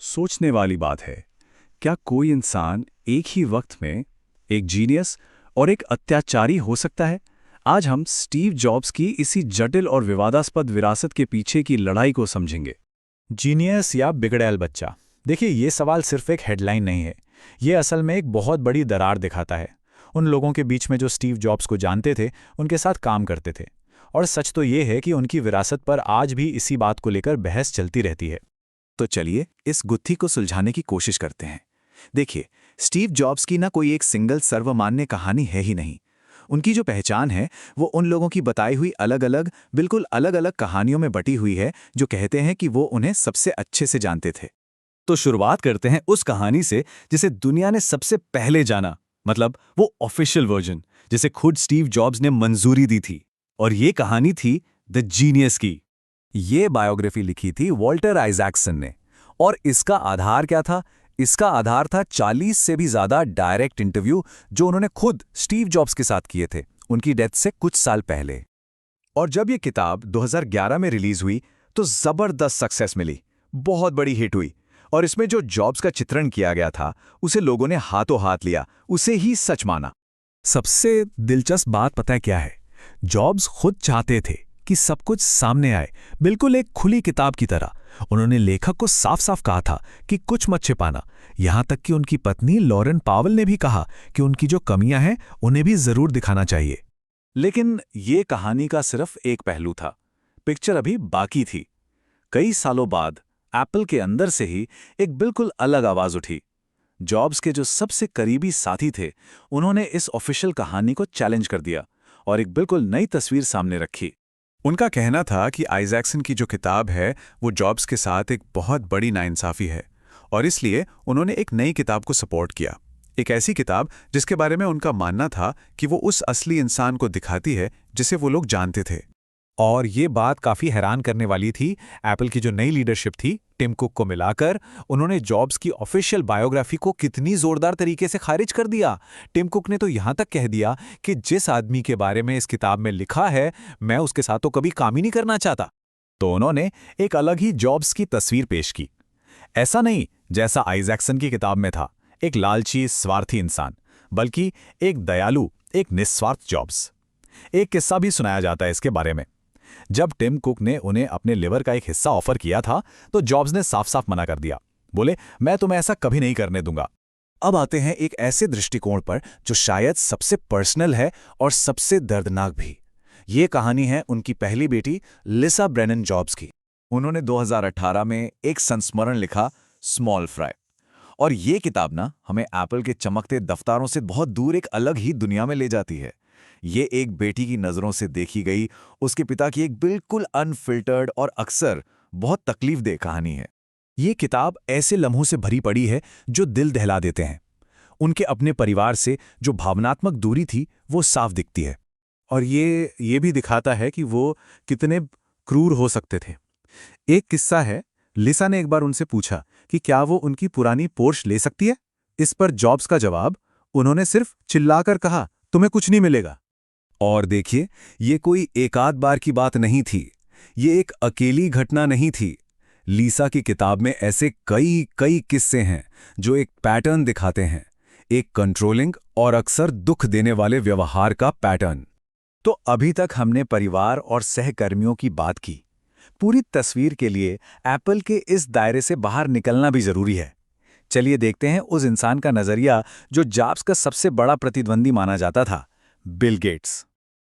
सोचने वाली बात है। क्या कोई इंसान एक ही वक्त में एक जीनियस और एक अत्याचारी हो सकता है? आज हम स्टीव जॉब्स की इसी जटिल और विवादास्पद विरासत के पीछे की लड़ाई को समझेंगे। जीनियस या बिगड़ैल बच्चा। देखिए, ये सवाल सिर्फ एक हेडलाइन नहीं है। ये असल में एक बहुत बड़ी दरार दिखाता है उन लोगों के बीच में जो स्टीव जॉब्स को जानते थे, उनके साथ काम करते थे। और सच तो ये है कि उनकी विरासत पर आज भी इसी बात को लेकर बहस चलती रहती है। तो चलिए इस गुत्थी को सुलझाने की कोशिश करते हैं। देखिए, स्टीव जॉब्स की ना कोई एक सिंगल सर्वमान्य कहानी है ही नहीं। उनकी जो पहचान है वो उन लोगों की बताई हुई बिल्कुल अलग अलग कहानियों में बटी हुई है, जो कहते हैं कि वो उन्हें सबसे अच्छे से जानते थे। तो शुरुआत करते हैं उस कहानी से जिसे दुनिया ने सबसे पहले जाना, मतलब वो ऑफिशियल वर्जन जिसे खुद स्टीव जॉब्स ने मंजूरी दी थी। और ये कहानी थी द जीनियस की। ये बायोग्राफी लिखी थी वॉल्टर आइजैक्सन ने। और इसका आधार क्या था? इसका आधार था 40 से भी ज्यादा डायरेक्ट इंटरव्यू जो उन्होंने खुद स्टीव जॉब्स के साथ किए थे, उनकी डेथ से कुछ साल पहले। और जब ये किताब 2011 में रिलीज हुई तो जबरदस्त सक्सेस मिली, बहुत बड़ी हिट हुई। और इसमें जो जॉब्स का चित्रण किया गया था उसे लोगों ने हाथों हाथ लिया, उसे ही सच माना। सबसे दिलचस्प बात पता है क्या है? जॉब्स खुद चाहते थे कि सब कुछ सामने आए, बिल्कुल एक खुली किताब की तरह। उन्होंने लेखक को साफ साफ कहा था कि कुछ मत छिपाना। यहां तक कि उनकी पत्नी लॉरेन पावल ने भी कहा कि उनकी जो कमियां हैं उन्हें भी जरूर दिखाना चाहिए। लेकिन ये कहानी का सिर्फ एक पहलू था, पिक्चर अभी बाकी थी। कई सालों बाद एप्पल के अंदर से ही एक बिल्कुल अलग आवाज उठी। जॉब्स के जो सबसे करीबी साथी थे, उन्होंने इस ऑफिशियल कहानी को चैलेंज कर दिया और एक बिल्कुल नई तस्वीर सामने रखी। उनका कहना था कि आइजैक्सन की जो किताब है वो जॉब्स के साथ एक बहुत बड़ी नाइंसाफी है, और इसलिए उन्होंने एक नई किताब को सपोर्ट किया। एक ऐसी किताब जिसके बारे में उनका मानना था कि वो उस असली इंसान को दिखाती है जिसे वो लोग जानते थे। और ये बात काफी हैरान करने वाली थी। एप्पल की जो नई लीडरशिप थी, टिम कुक को मिलाकर, उन्होंने जॉब्स की ऑफिशियल बायोग्राफी को कितनी जोरदार तरीके से खारिज कर दिया। टिम कुक ने तो यहां तक कह दिया कि जिस आदमी के बारे में इस किताब में लिखा है, मैं उसके साथ तो कभी काम ही नहीं करना चाहता। तो उन्होंने एक अलग ही जॉब्स की तस्वीर पेश की। ऐसा नहीं जैसा आइजैक्सन की किताब में था, एक लालची स्वार्थी इंसान, बल्कि एक दयालु, एक निस्वार्थ जॉब्स। एक किस्सा भी सुनाया जाता है इसके बारे में। जब टिम कुक ने उन्हें अपने लिवर का एक हिस्सा ऑफर किया था तो जॉब्स ने साफ साफ मना कर दिया। बोले, मैं तुम्हें ऐसा कभी नहीं करने दूंगा। अब आते हैं एक ऐसे दृष्टिकोण पर जो शायद सबसे पर्सनल है और सबसे दर्दनाक भी। ये कहानी है उनकी पहली बेटी लिसा ब्रेनन जॉब्स की। उन्होंने 2018 में एक संस्मरण लिखा, स्मॉल फ्राई। और ये किताब ना हमें एप्पल के चमकते दफ्तारों से बहुत दूर एक अलग ही दुनिया में ले जाती है। ये एक बेटी की नज़रों से देखी गई उसके पिता की एक बिल्कुल अनफिल्टर्ड और अक्सर बहुत तकलीफदेह कहानी है। ये किताब ऐसे लम्हों से भरी पड़ी है जो दिल दहला देते हैं। उनके अपने परिवार से जो भावनात्मक दूरी थी वो साफ दिखती है। और ये भी दिखाता है कि वो कितने क्रूर हो सकते थे। एक किस्सा है, लिसा ने एक बार उनसे पूछा कि क्या वो उनकी पुरानी पोर्श ले सकती है। इस पर जॉब्स का जवाब, उन्होंने सिर्फ चिल्लाकर कहा, तुम्हें कुछ नहीं मिलेगा। और देखिए, ये कोई एकाध बार की बात नहीं थी, ये एक अकेली घटना नहीं थी। लीसा की किताब में ऐसे कई कई किस्से हैं जो एक पैटर्न दिखाते हैं, एक कंट्रोलिंग और अक्सर दुख देने वाले व्यवहार का पैटर्न। तो अभी तक हमने परिवार और सहकर्मियों की बात की। पूरी तस्वीर के लिए एप्पल के इस दायरे से बाहर निकलना भी जरूरी है। चलिए देखते हैं उस इंसान का नजरिया जो जॉब्स का सबसे बड़ा प्रतिद्वंदी माना जाता था, बिल गेट्स।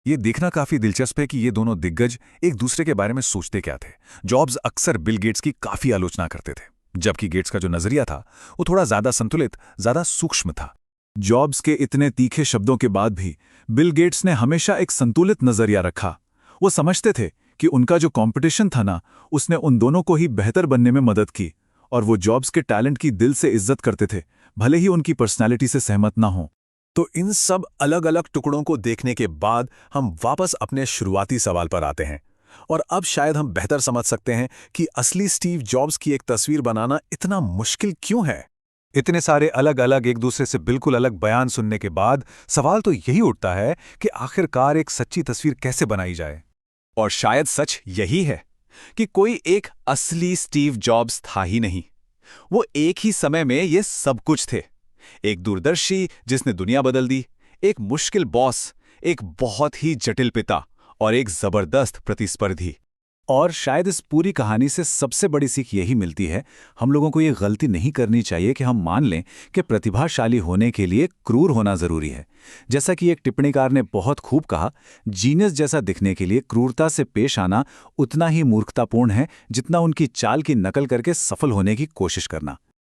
ये देखना काफी दिलचस्प है कि ये दोनों दिग्गज एक दूसरे के बारे में सोचते क्या थे। जॉब्स अक्सर बिल गेट्स की काफी आलोचना करते थे, जबकि गेट्स का जो नजरिया था वो थोड़ा ज्यादा संतुलित, ज्यादा सूक्ष्म था। जॉब्स के इतने तीखे शब्दों के बाद भी बिल गेट्स ने हमेशा एक संतुलित नजरिया रखा। वो समझते थे कि उनका जो कंपटीशन था ना, उसने उन दोनों को ही बेहतर बनने में मदद की, और वो जॉब्स के टैलेंट की दिल से इज्जत करते थे, भले ही उनकी पर्सनैलिटी से सहमत ना हो। तो इन सब अलग अलग टुकड़ों को देखने के बाद हम वापस अपने शुरुआती सवाल पर आते हैं, और अब शायद हम बेहतर समझ सकते हैं कि असली स्टीव जॉब्स की एक तस्वीर बनाना इतना मुश्किल क्यों है। इतने सारे अलग अलग, एक दूसरे से बिल्कुल अलग बयान सुनने के बाद सवाल तो यही उठता है कि आखिरकार एक सच्ची तस्वीर कैसे बनाई जाए। और शायद सच यही है कि कोई एक असली स्टीव जॉब्स था ही नहीं। वो एक ही समय में ये सब कुछ थे। एक दूरदर्शी जिसने दुनिया बदल दी, एक मुश्किल बॉस, एक बहुत ही जटिल पिता और एक जबरदस्त प्रतिस्पर्धी। और शायद इस पूरी कहानी से सबसे बड़ी सीख यही मिलती है, हम लोगों को ये गलती नहीं करनी चाहिए कि हम मान लें कि प्रतिभाशाली होने के लिए क्रूर होना जरूरी है। जैसा कि एक टिप्पणीकार ने बहुत खूब कहा, जीनियस जैसा दिखने के लिए क्रूरता से पेश आना उतना ही मूर्खतापूर्ण है जितना उनकी चाल की नकल करके सफल होने की कोशिश करना।